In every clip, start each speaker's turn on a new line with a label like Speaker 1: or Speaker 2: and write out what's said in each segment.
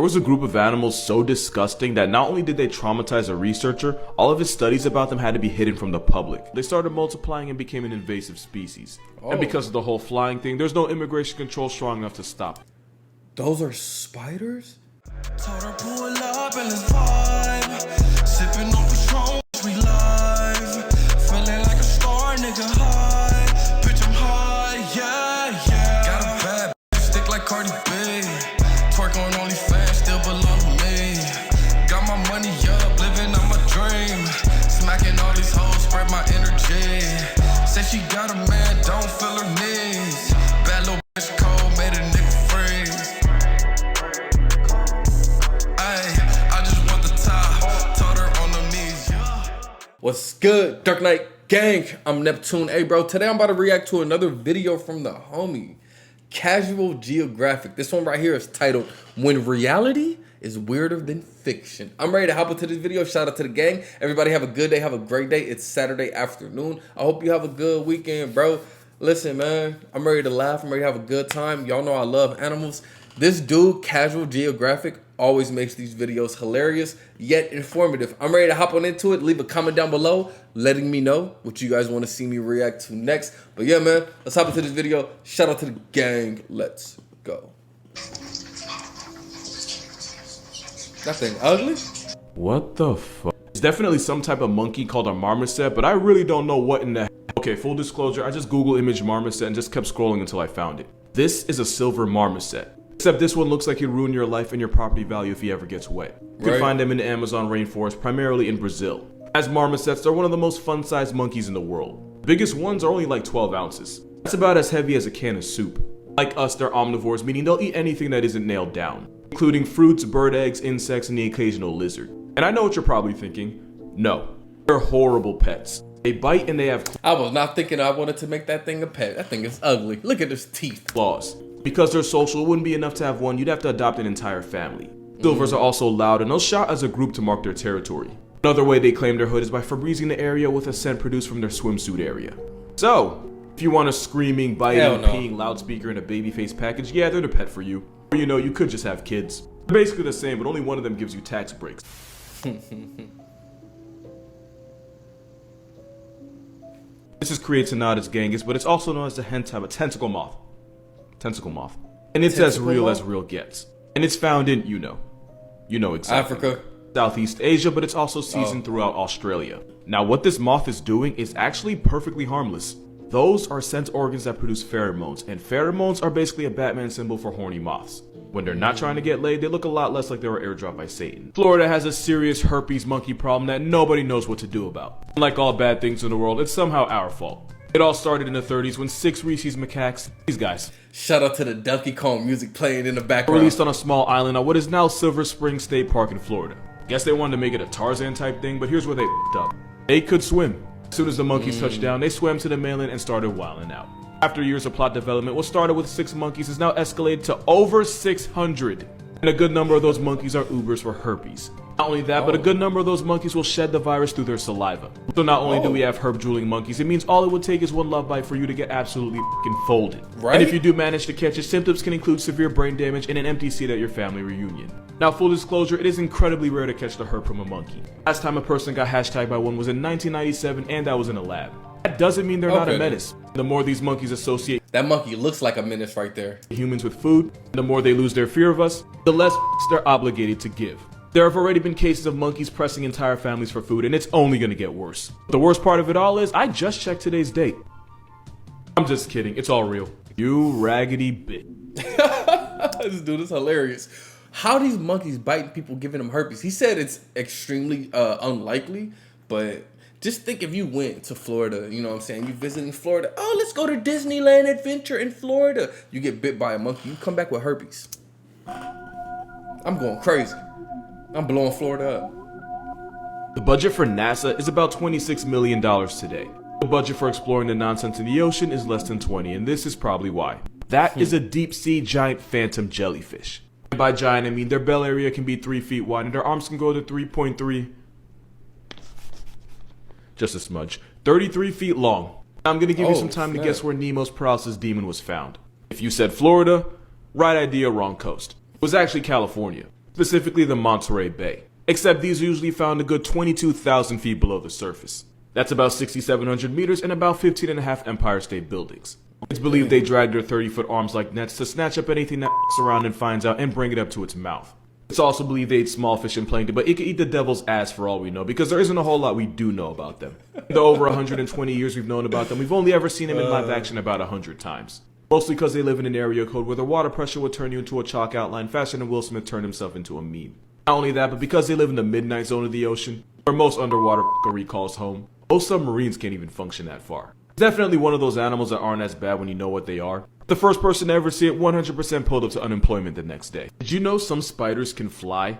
Speaker 1: There was a group of animals so disgusting that not only did they traumatize a researcher, all of his studies about them had to be hidden from the public. They started multiplying and became an invasive species. And because of the whole flying thing, there's no immigration control strong enough to stop it.
Speaker 2: Those are spiders?
Speaker 3: Told her pull up in this vibe, sipping on Patron, we live, feeling like a star, nigga high, bitch I'm high, yeah, yeah. Got a bad bitch, stick like Cardi B, twerk on OnlyFans, still belong to me. Got my money up, living on my dream, smacking all these hoes, spread my energy. Said she got a man, don't feel her knees. Bad little bitch cold, made a nigga freeze.
Speaker 2: What's good, Dark Knight gang? I'm Neptune. Hey bro, today I'm about to react to another video from the homie Casual Geographic. This one right here is titled When Reality is Weirder Than Fiction. I'm ready to hop into this video. Shout out to the gang. Everybody have a good day, have a great day. It's Saturday afternoon. I hope you have a good weekend, bro. Listen, man, I'm ready to laugh. I'm ready to have a good time. Y'all know I love animals. This dude, Casual Geographic, always makes these videos hilarious, yet informative. I'm ready to hop on into it. Leave a comment down below letting me know what you guys want to see me react to next. But yeah, man, let's hop into this video. Shout out to the gang. Let's go. That thing ugly?
Speaker 1: What the fuck? It's definitely some type of monkey called a marmoset, but I really don't know what in the heck. Okay, full disclosure, I just Google image marmoset and just kept scrolling until I found it. This is a silver marmoset. Except this one looks like he'd ruin your life and your property value if he ever gets wet. You can find them in the Amazon rainforest, primarily in Brazil. As marmosets, they're one of the most fun-sized monkeys in the world. The biggest ones are only like 12 ounces. That's about as heavy as a can of soup. Like us, they're omnivores, meaning they'll eat anything that isn't nailed down, including fruits, bird eggs, insects, and the occasional lizard. And I know what you're probably thinking. No, they're horrible pets. They bite and they have
Speaker 2: I was not thinking I wanted to make that thing a pet. That thing is ugly. Look at his teeth.
Speaker 1: claws. Because they're social, it wouldn't be enough to have one, you'd have to adopt an entire family. Silvers are also loud and they'll shout as a group to mark their territory. Another way they claim their hood is by Febrezing the area with a scent produced from their swimsuit area. So, if you want a screaming, biting, peeing loudspeaker in a baby face package, yeah, they're the pet for you. Or you know, you could just have kids. They're basically the same, but only one of them gives you tax breaks. This is Creatinata's gangus, but it's also known as the hentai, tentacle moth. Tentacle moth. And it's as real as real gets. And it's found in, you know exactly.
Speaker 2: Africa.
Speaker 1: Southeast Asia, but it's also seasoned throughout Australia. Now what this moth is doing is actually perfectly harmless. Those are scent organs that produce pheromones, and pheromones are basically a Batman symbol for horny moths. When they're not trying to get laid, they look a lot less like they were airdropped by Satan. Florida has a serious herpes monkey problem that nobody knows what to do about. Like all bad things in the world, it's somehow our fault. It all started in the 30s when 6 rhesus macaques, these guys,
Speaker 2: shout out to the Donkey Kong music playing in the background,
Speaker 1: released on a small island on what is now Silver Spring State Park in Florida. Guess they wanted to make it a Tarzan type thing, but here's where they f***ed up. They could swim. As soon as the monkeys touched down, they swam to the mainland and started wilding out. After years of plot development, what started with 6 monkeys has now escalated to over 600. And a good number of those monkeys are Ubers for herpes. Not only that, but a good number of those monkeys will shed the virus through their saliva. So not only do we have herp drooling monkeys, it means all it would take is one love bite for you to get absolutely f***ing folded. And if you do manage to catch it, symptoms can include severe brain damage and an empty seat at your family reunion. Now, full disclosure, it is incredibly rare to catch the herp from a monkey. Last time a person got hashtagged by one was in 1997, and that was in a lab. That doesn't mean they're not a menace. The more these monkeys associate
Speaker 2: that monkey looks like a menace right there.
Speaker 1: Humans with food, the more they lose their fear of us, the less they're obligated to give. There have already been cases of monkeys pressing entire families for food, and it's only gonna get worse. The worst part of it all is, I just checked today's date. I'm just kidding, it's all real. You raggedy bitch.
Speaker 2: This dude is hilarious. How these monkeys biting people, giving them herpes? He said it's extremely unlikely, but just think if you went to Florida, you know what I'm saying? You visiting Florida, oh, let's go to Disneyland Adventure in Florida. You get bit by a monkey, you come back with herpes. I'm going crazy. I'm blowing Florida up.
Speaker 1: The budget for NASA is about $26 million today. The budget for exploring the nonsense in the ocean is less than 20, and this is probably why. That is a deep sea giant phantom jellyfish. And by giant, I mean their bell area can be 3 feet wide and their arms can go to 3.3, just a smudge, 33 feet long. I'm gonna give you some time to guess where Nemo's paralysis demon was found. If you said Florida, right idea, wrong coast. It was actually California. specifically the Monterey Bay. Except these are usually found a good 22,000 feet below the surface. That's about 6,700 meters and about 15.5 Empire State Buildings. It's believed they drag their 30-foot arms like nets to snatch up anything that around and finds out and bring it up to its mouth. It's also believed they eat small fish and plankton, but it could eat the devil's ass for all we know, because there isn't a whole lot we do know about them. In the over 120 years we've known about them, we've only ever seen them in live action about 100 times. Mostly because they live in an area code where the water pressure would turn you into a chalk outline faster than Will Smith turned himself into a meme. Not only that, but because they live in the midnight zone of the ocean, where most underwater calls home, most submarines can't even function that far. It's definitely one of those animals that aren't as bad when you know what they are. The first person to ever see it 100% pulled up to unemployment the next day. Did you know some spiders can fly?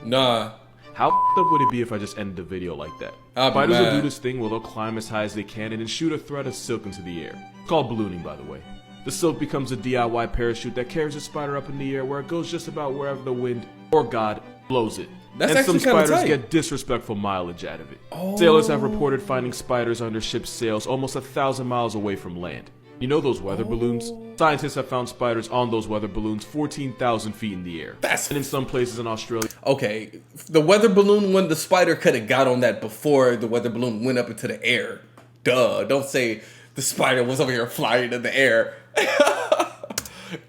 Speaker 2: Nah.
Speaker 1: How up would it be if I just ended the video like that? Spiders will do this thing where they'll climb as high as they can and then shoot a thread of silk into the air. It's called ballooning, by the way. The silk becomes a DIY parachute that carries the spider up in the air where it goes just about wherever the wind, or God, blows it.
Speaker 2: That's
Speaker 1: and
Speaker 2: actually
Speaker 1: some
Speaker 2: kinda
Speaker 1: spiders
Speaker 2: tight.
Speaker 1: get disrespectful mileage out of it. Sailors have reported finding spiders under ship sails almost 1,000 miles away from land. You know those weather balloons? Scientists have found spiders on those weather balloons 14,000 feet in the air. And in some places in Australia.
Speaker 2: Okay, the weather balloon, when the spider could have got on that before the weather balloon went up into the air. Duh, don't say the spider was over here flying in the air.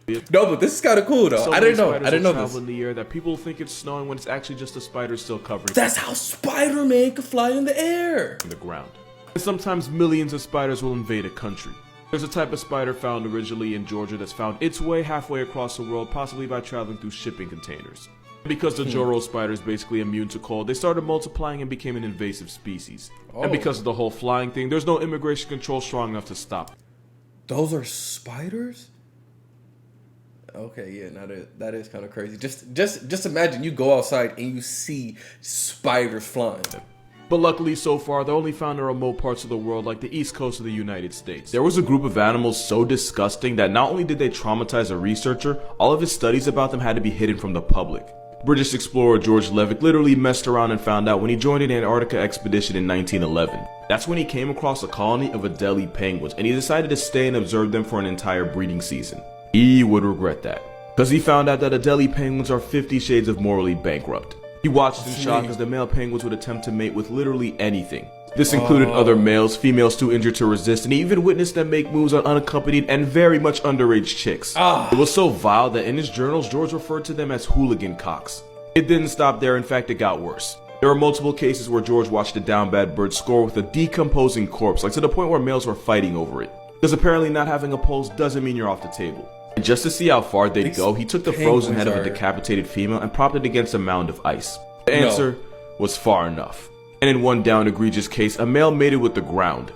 Speaker 2: No, but this is kind of cool though. I didn't know this.
Speaker 1: In the air that people think it's snowing when it's actually just a spider still covering.
Speaker 2: That's how Spider-Man could fly in the air.
Speaker 1: The ground. And sometimes millions of spiders will invade a country. There's a type of spider found originally in Georgia that's found its way halfway across the world, possibly by traveling through shipping containers. Because the Joro spider is basically immune to cold, they started multiplying and became an invasive species. And because of the whole flying thing, there's no immigration control strong enough to stop.
Speaker 2: Those are spiders? Okay, yeah, that is kind of crazy. Just imagine you go outside and you see spiders flying.
Speaker 1: But luckily so far, they're only found in remote parts of the world like the east coast of the United States. There was a group of animals so disgusting that not only did they traumatize a researcher, all of his studies about them had to be hidden from the public. British explorer George Levick literally messed around and found out when he joined an Antarctica expedition in 1911. That's when he came across a colony of Deli Penguins and he decided to stay and observe them for an entire breeding season. He would regret that, because he found out that Deli Penguins are 50 shades of morally bankrupt. He watched in shock as the male penguins would attempt to mate with literally anything. This included other males, females too injured to resist, and he even witnessed them make moves on unaccompanied and very much underage chicks. It was so vile that in his journals, George referred to them as hooligan cocks. It didn't stop there, in fact it got worse. There were multiple cases where George watched a down bad bird score with a decomposing corpse, like to the point where males were fighting over it. Because apparently not having a pulse doesn't mean you're off the table. And just to see how far they'd go, he took the frozen head of a decapitated female and propped it against a mound of ice. The answer was far enough. And in one down egregious case, a male mated with the ground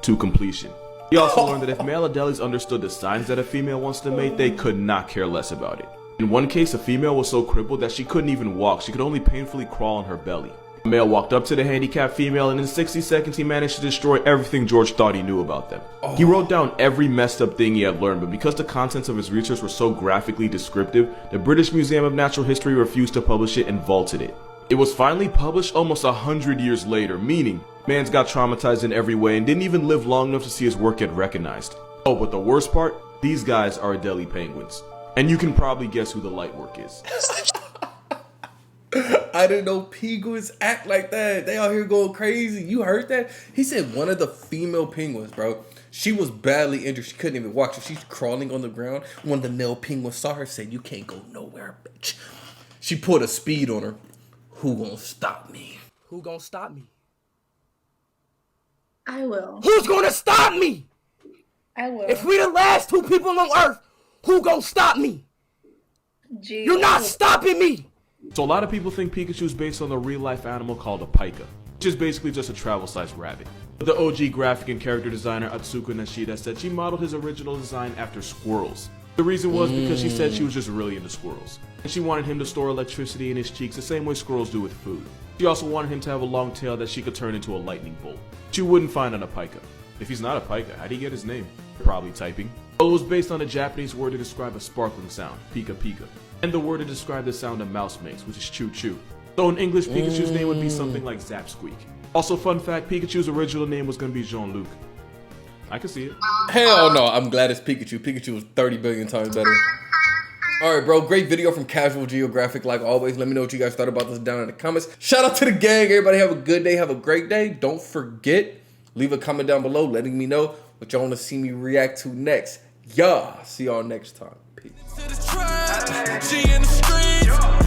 Speaker 1: to completion. He also learned that if male Adelis understood the signs that a female wants to mate, they could not care less about it. In one case, a female was so crippled that she couldn't even walk, she could only painfully crawl on her belly. The male walked up to the handicapped female and in 60 seconds he managed to destroy everything George thought he knew about them. He wrote down every messed up thing he had learned, but because the contents of his research were so graphically descriptive, the British Museum of Natural History refused to publish it and vaulted it. It was finally published almost 100 years later, meaning man's got traumatized in every way and didn't even live long enough to see his work get recognized. Oh, but the worst part? These guys are Deli Penguins. And you can probably guess who the light work is.
Speaker 2: I didn't know penguins act like that. They out here going crazy. You heard that? He said one of the female penguins, bro, she was badly injured. She couldn't even walk. So she's crawling on the ground. One of the male penguins saw her, said, "You can't go nowhere, bitch." She put a speed on her. Who gonna stop me?
Speaker 4: Who gonna stop me?
Speaker 5: I will.
Speaker 4: Who's gonna stop me?
Speaker 5: I will.
Speaker 4: If we the last two people on Earth, who gonna stop me?
Speaker 5: Gee,
Speaker 4: You're not stopping me!
Speaker 1: So a lot of people think Pikachu is based on a real-life animal called a pika, which is basically just a travel-sized rabbit. But the OG graphic and character designer Atsuko Nishida said she modeled his original design after squirrels. The reason was because she said she was just really into squirrels. And she wanted him to store electricity in his cheeks the same way squirrels do with food. She also wanted him to have a long tail that she could turn into a lightning bolt, which you wouldn't find on a pika. If he's not a pika, how'd he get his name? Probably typing. Well, it was based on a Japanese word to describe a sparkling sound, pika pika, and the word to describe the sound a mouse makes, which is choo choo. So in English, Pikachu's name would be something like Zap Squeak. Also, fun fact, Pikachu's original name was going to be Jean-Luc. I can see it.
Speaker 2: Hell no, I'm glad it's Pikachu. Pikachu was 30 billion times better. All right, bro. Great video from Casual Geographic, like always. Let me know what you guys thought about this down in the comments. Shout out to the gang. Everybody have a good day. Have a great day. Don't forget, leave a comment down below letting me know what y'all want to see me react to next. Yeah. See y'all next time. Peace.
Speaker 3: To the trap, G in the streets.